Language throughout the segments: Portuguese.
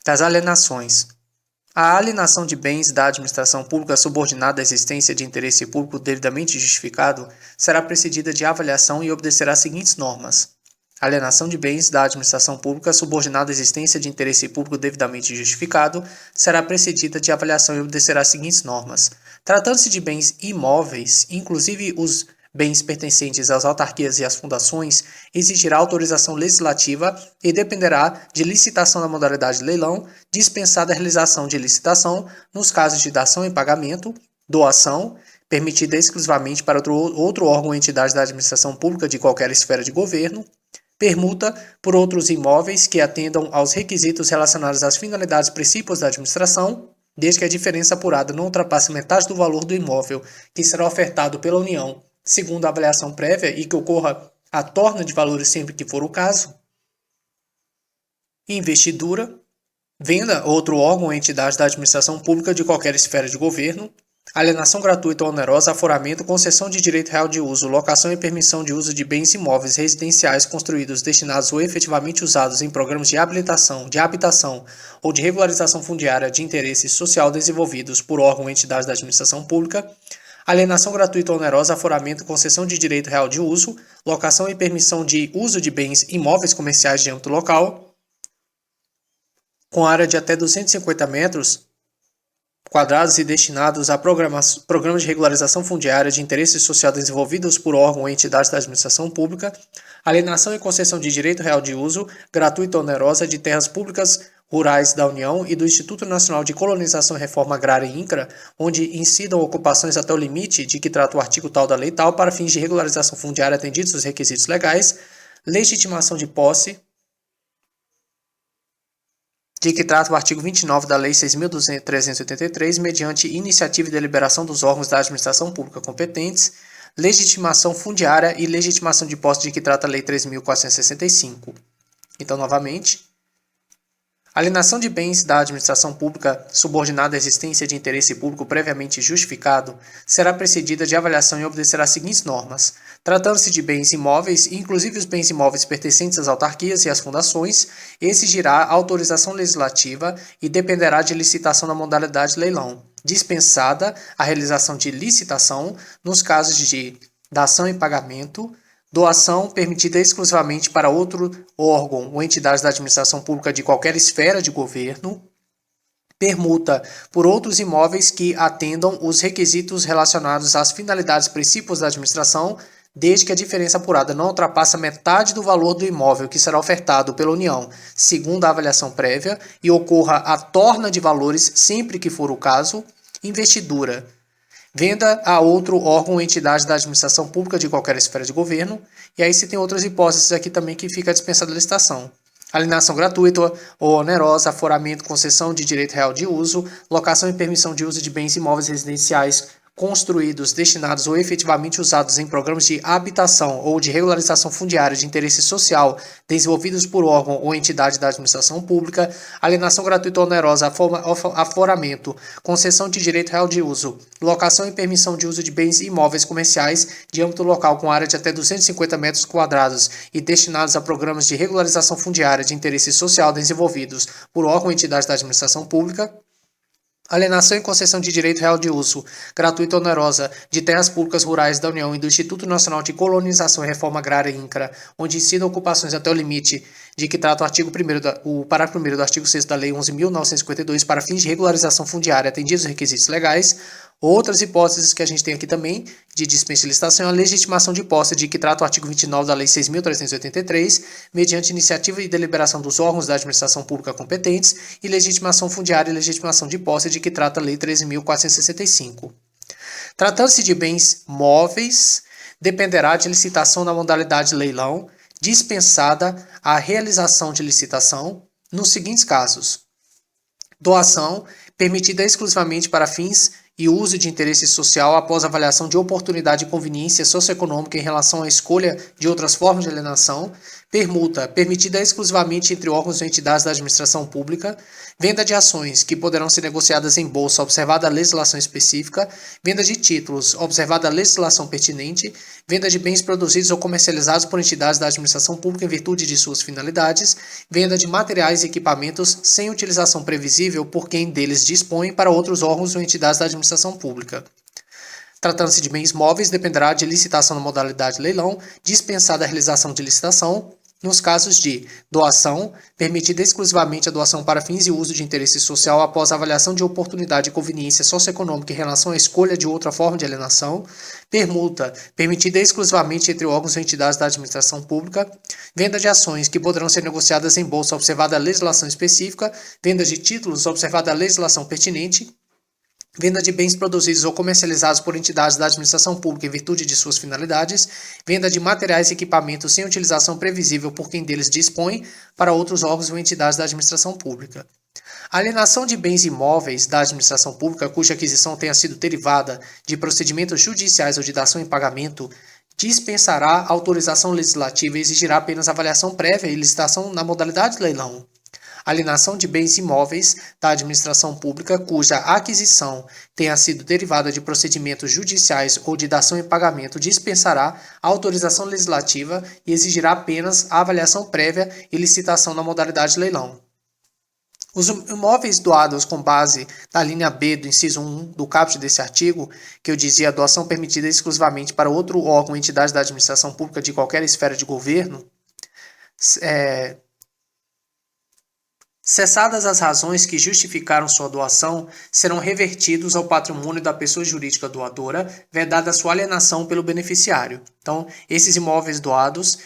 Das alienações. A alienação de bens da administração pública subordinada à existência de interesse público devidamente justificado será precedida de avaliação e obedecerá às seguintes normas. A alienação de bens da administração pública subordinada à existência de interesse público devidamente justificado será precedida de avaliação e obedecerá às seguintes normas. Tratando-se de bens imóveis, inclusive os bens pertencentes às autarquias e às fundações, exigirá autorização legislativa e dependerá de licitação na modalidade de leilão, dispensada a realização de licitação nos casos de dação em pagamento, doação, permitida exclusivamente para outro órgão ou entidade da administração pública de qualquer esfera de governo, permuta por outros imóveis que atendam aos requisitos relacionados às finalidades e princípios da administração, desde que a diferença apurada não ultrapasse metade do valor do imóvel que será ofertado pela União, segundo a avaliação prévia, e que ocorra a torna de valores sempre que for o caso. Investidura, venda a outro órgão ou entidade da administração pública de qualquer esfera de governo, alienação gratuita ou onerosa, aforamento, concessão de direito real de uso, locação e permissão de uso de bens imóveis residenciais construídos, destinados ou efetivamente usados em programas de habilitação, de habitação ou de regularização fundiária de interesse social desenvolvidos por órgão ou entidade da administração pública, alienação gratuita ou onerosa, aforamento, concessão de direito real de uso, locação e permissão de uso de bens imóveis comerciais de âmbito local, com área de até 250 metros quadrados e destinados a programas de regularização fundiária de interesse social desenvolvidos por órgão ou entidade da administração pública, alienação e concessão de direito real de uso, gratuita ou onerosa, de terras públicas rurais da União e do Instituto Nacional de Colonização e Reforma Agrária INCRA, onde incidam ocupações até o limite de que trata o artigo tal da lei tal para fins de regularização fundiária atendidos os requisitos legais, legitimação de posse, de que trata o artigo 29 da Lei 6.383, mediante iniciativa e deliberação dos órgãos da administração pública competentes, legitimação fundiária e legitimação de posse de que trata a Lei 3.465. Então, novamente, alienação de bens da administração pública subordinada à existência de interesse público previamente justificado será precedida de avaliação e obedecerá às seguintes normas. Tratando-se de bens imóveis, inclusive os bens imóveis pertencentes às autarquias e às fundações, exigirá autorização legislativa e dependerá de licitação na modalidade de leilão, dispensada a realização de licitação nos casos de dação em pagamento, doação permitida exclusivamente para outro órgão ou entidade da administração pública de qualquer esfera de governo, permuta por outros imóveis que atendam os requisitos relacionados às finalidades e princípios da administração, desde que a diferença apurada não ultrapassa metade do valor do imóvel que será ofertado pela União, segundo a avaliação prévia, e ocorra a torna de valores sempre que for o caso. Investidura, venda a outro órgão ou entidade da administração pública de qualquer esfera de governo, e aí se tem outras hipóteses aqui também que fica dispensada a licitação. Alienação gratuita ou onerosa, aforamento, concessão de direito real de uso, locação e permissão de uso de bens imóveis residenciais construídos, destinados ou efetivamente usados em programas de habitação ou de regularização fundiária de interesse social desenvolvidos por órgão ou entidade da administração pública, alienação gratuita ou onerosa, aforamento, concessão de direito real de uso, locação e permissão de uso de bens imóveis comerciais de âmbito local com área de até 250 metros quadrados e destinados a programas de regularização fundiária de interesse social desenvolvidos por órgão ou entidade da administração pública, alienação e concessão de direito real de uso, gratuita ou onerosa, de terras públicas rurais da União e do Instituto Nacional de Colonização e Reforma Agrária INCRA, onde incidam ocupações até o limite de que trata o parágrafo 1º do artigo 6º da Lei 11.952 para fins de regularização fundiária atendidos os requisitos legais. Outras hipóteses que a gente tem aqui também de dispensa de licitação é a legitimação de posse de que trata o artigo 29 da Lei 6.383, mediante iniciativa e deliberação dos órgãos da administração pública competentes, e legitimação fundiária e legitimação de posse de que trata a Lei 13.465. Tratando-se de bens móveis, dependerá de licitação na modalidade de leilão, dispensada a realização de licitação nos seguintes casos: doação, permitida exclusivamente para fins e uso de interesse social após avaliação de oportunidade e conveniência socioeconômica em relação à escolha de outras formas de alienação, Permuta, permitida exclusivamente entre órgãos ou entidades da administração pública. Venda de ações, que poderão ser negociadas em bolsa, observada a legislação específica. Venda de títulos, observada a legislação pertinente. Venda de bens produzidos ou comercializados por entidades da administração pública em virtude de suas finalidades. Venda de materiais e equipamentos sem utilização previsível por quem deles dispõe para outros órgãos ou entidades da administração pública. Tratando-se de bens móveis, dependerá de licitação na modalidade leilão, dispensada a realização de licitação. Nos casos de doação, permitida exclusivamente a doação para fins e uso de interesse social após avaliação de oportunidade e conveniência socioeconômica em relação à escolha de outra forma de alienação. Permuta, permitida exclusivamente entre órgãos ou entidades da administração pública. Venda de ações, que poderão ser negociadas em bolsa, observada a legislação específica. Venda de títulos, observada a legislação pertinente. Venda de bens produzidos ou comercializados por entidades da administração pública em virtude de suas finalidades. Venda de materiais e equipamentos sem utilização previsível por quem deles dispõe para outros órgãos ou entidades da administração pública. Alienação de bens imóveis da administração pública cuja aquisição tenha sido derivada de procedimentos judiciais ou de dação em pagamento dispensará autorização legislativa e exigirá apenas avaliação prévia e licitação na modalidade de leilão. Alienação de bens imóveis da administração pública cuja aquisição tenha sido derivada de procedimentos judiciais ou de dação em pagamento dispensará a autorização legislativa e exigirá apenas a avaliação prévia e licitação na modalidade de leilão. Os imóveis doados com base na linha B do inciso 1 do caput desse artigo, que eu dizia doação permitida exclusivamente para outro órgão ou entidade da administração pública de qualquer esfera de governo, cessadas as razões que justificaram sua doação, serão revertidos ao patrimônio da pessoa jurídica doadora, vedada sua alienação pelo beneficiário. Então, esses imóveis doados,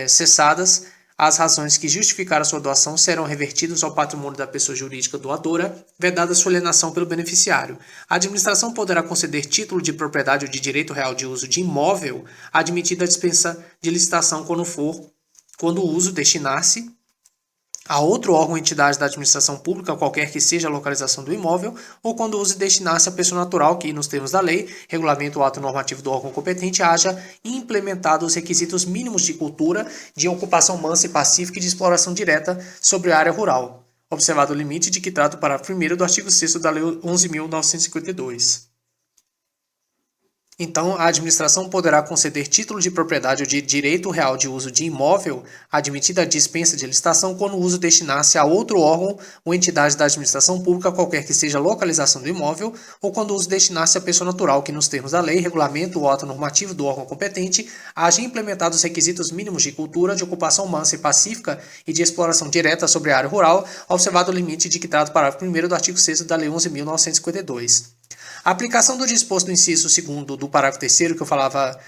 cessadas as razões que justificaram sua doação, serão revertidos ao patrimônio da pessoa jurídica doadora, vedada sua alienação pelo beneficiário. A administração poderá conceder título de propriedade ou de direito real de uso de imóvel, admitida a dispensa de licitação quando o uso destinar-se a outro órgão ou entidade da administração pública, qualquer que seja a localização do imóvel, ou quando o uso destinar-se à pessoa natural que, nos termos da lei, regulamento ou ato normativo do órgão competente, haja implementado os requisitos mínimos de cultura, de ocupação mansa e pacífica e de exploração direta sobre a área rural, observado o limite de que trata o parágrafo 1º do artigo 6º da Lei 11.952. Então, a administração poderá conceder título de propriedade ou de direito real de uso de imóvel, admitida a dispensa de licitação, quando o uso destinar-se a outro órgão ou entidade da administração pública, qualquer que seja a localização do imóvel, ou quando o uso destinar-se a pessoa natural que, nos termos da lei, regulamento ou ato normativo do órgão competente, haja implementado os requisitos mínimos de cultura, de ocupação mansa e pacífica e de exploração direta sobre a área rural, observado o limite de que trata o parágrafo 1º do artigo 6º da Lei 11.952. A aplicação do disposto no inciso 2º do parágrafo 3º, que eu falava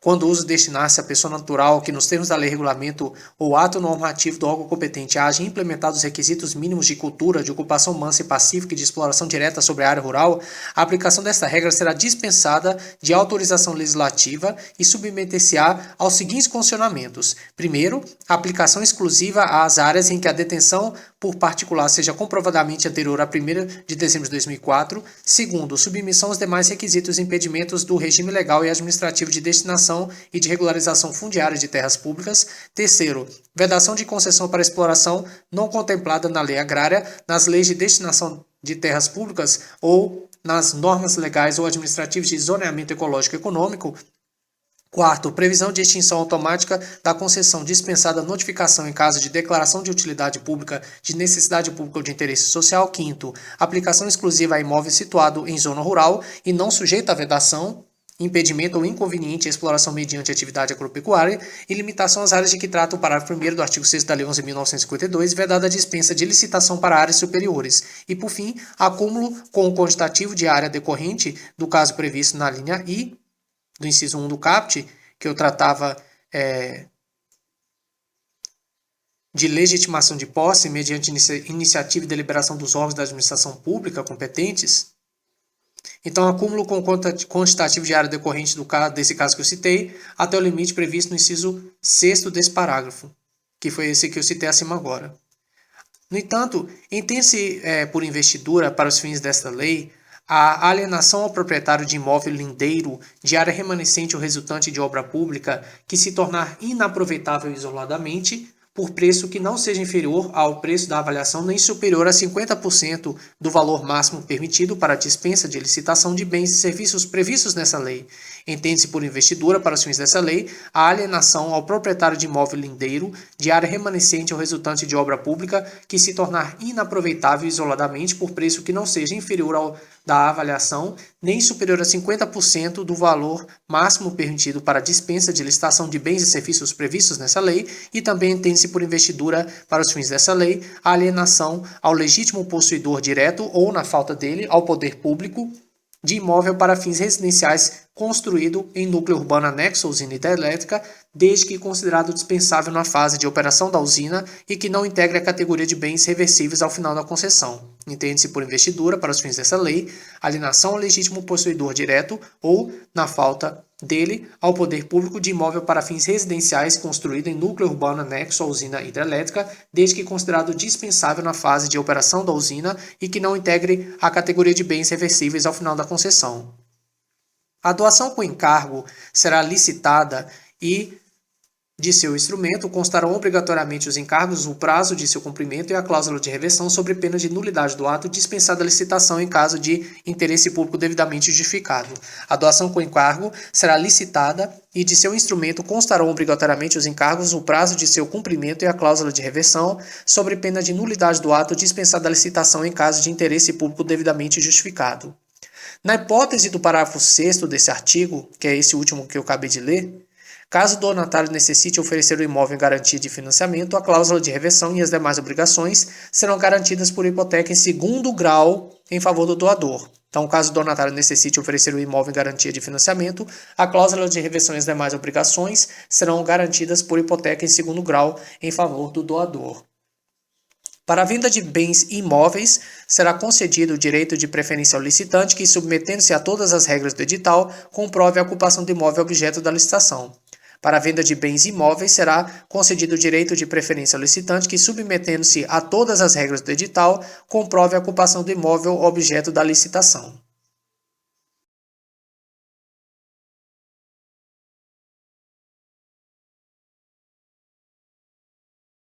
quando o uso destinar-se à pessoa natural que, nos termos da lei, regulamento ou ato normativo do órgão competente, haja implementado os requisitos mínimos de cultura, de ocupação mansa e pacífica e de exploração direta sobre a área rural, a aplicação desta regra será dispensada de autorização legislativa e submeter-se-á aos seguintes condicionamentos. Primeiro, a aplicação exclusiva às áreas em que a detenção por particular seja comprovadamente anterior a 1º de dezembro de 2004. Segundo, submissão aos demais requisitos e impedimentos do regime legal e administrativo de destinação e de regularização fundiária de terras públicas. Terceiro, vedação de concessão para exploração não contemplada na lei agrária, nas leis de destinação de terras públicas ou nas normas legais ou administrativas de zoneamento ecológico e econômico. Quarto, previsão de extinção automática da concessão dispensada notificação em caso de declaração de utilidade pública, de necessidade pública ou de interesse social. Quinto, aplicação exclusiva a imóvel situado em zona rural e não sujeito à vedação, impedimento ou inconveniente à exploração mediante atividade agropecuária e limitação às áreas de que trata o parágrafo 1º do artigo 6º da Lei 11.952, vedada a dispensa de licitação para áreas superiores. E, por fim, acúmulo com o quantitativo de área decorrente do caso previsto na linha I do inciso 1 do caput, que eu tratava de legitimação de posse mediante iniciativa e deliberação dos órgãos da administração pública competentes. Então, acúmulo com quantitativo de área decorrente desse caso que eu citei, até o limite previsto no inciso 6º desse parágrafo, que foi esse que eu citei acima agora. No entanto, entende-se por investidura, para os fins desta lei, A alienação ao proprietário de imóvel lindeiro de área remanescente ou resultante de obra pública que se tornar inaproveitável isoladamente, por preço que não seja inferior ao preço da avaliação nem superior a 50% do valor máximo permitido para a dispensa de licitação de bens e serviços previstos nessa lei. Entende-se por investidura, para os fins dessa lei, a alienação ao proprietário de imóvel lindeiro de área remanescente ou resultante de obra pública que se tornar inaproveitável isoladamente por preço que não seja inferior ao da avaliação, nem superior a 50% do valor máximo permitido para a dispensa de licitação de bens e serviços previstos nessa lei, e também entende-se por investidura, para os fins dessa lei, a alienação ao legítimo possuidor direto ou, na falta dele, ao poder público, de imóvel para fins residenciais construído em núcleo urbano anexo à usina hidrelétrica, desde que considerado dispensável na fase de operação da usina e que não integre a categoria de bens reversíveis ao final da concessão. Entende-se por investidura, para os fins dessa lei, alienação ao legítimo possuidor direto ou, na falta dele, ao poder público de imóvel para fins residenciais construído em núcleo urbano anexo à usina hidrelétrica, desde que considerado dispensável na fase de operação da usina e que não integre a categoria de bens reversíveis ao final da concessão. A doação com encargo será licitada e de seu instrumento constarão obrigatoriamente os encargos, o prazo de seu cumprimento e a cláusula de reversão sobre pena de nulidade do ato dispensada a licitação em caso de interesse público devidamente justificado. A doação com encargo será licitada e de seu instrumento constarão obrigatoriamente os encargos, o prazo de seu cumprimento e a cláusula de reversão sobre pena de nulidade do ato dispensada a licitação em caso de interesse público devidamente justificado. Na hipótese do parágrafo 6º desse artigo, que é esse último que eu acabei de ler, caso o donatário necessite oferecer o imóvel em garantia de financiamento, a cláusula de reversão e as demais obrigações serão garantidas por hipoteca em segundo grau em favor do doador. Então, caso o donatário necessite oferecer o imóvel em garantia de financiamento, a cláusula de reversão e as demais obrigações serão garantidas por hipoteca em segundo grau em favor do doador. Para a venda de bens imóveis, será concedido o direito de preferência ao licitante que, submetendo-se a todas as regras do edital, comprove a ocupação do imóvel objeto da licitação. Para a venda de bens imóveis, será concedido o direito de preferência ao licitante que, submetendo-se a todas as regras do edital, comprove a ocupação do imóvel objeto da licitação.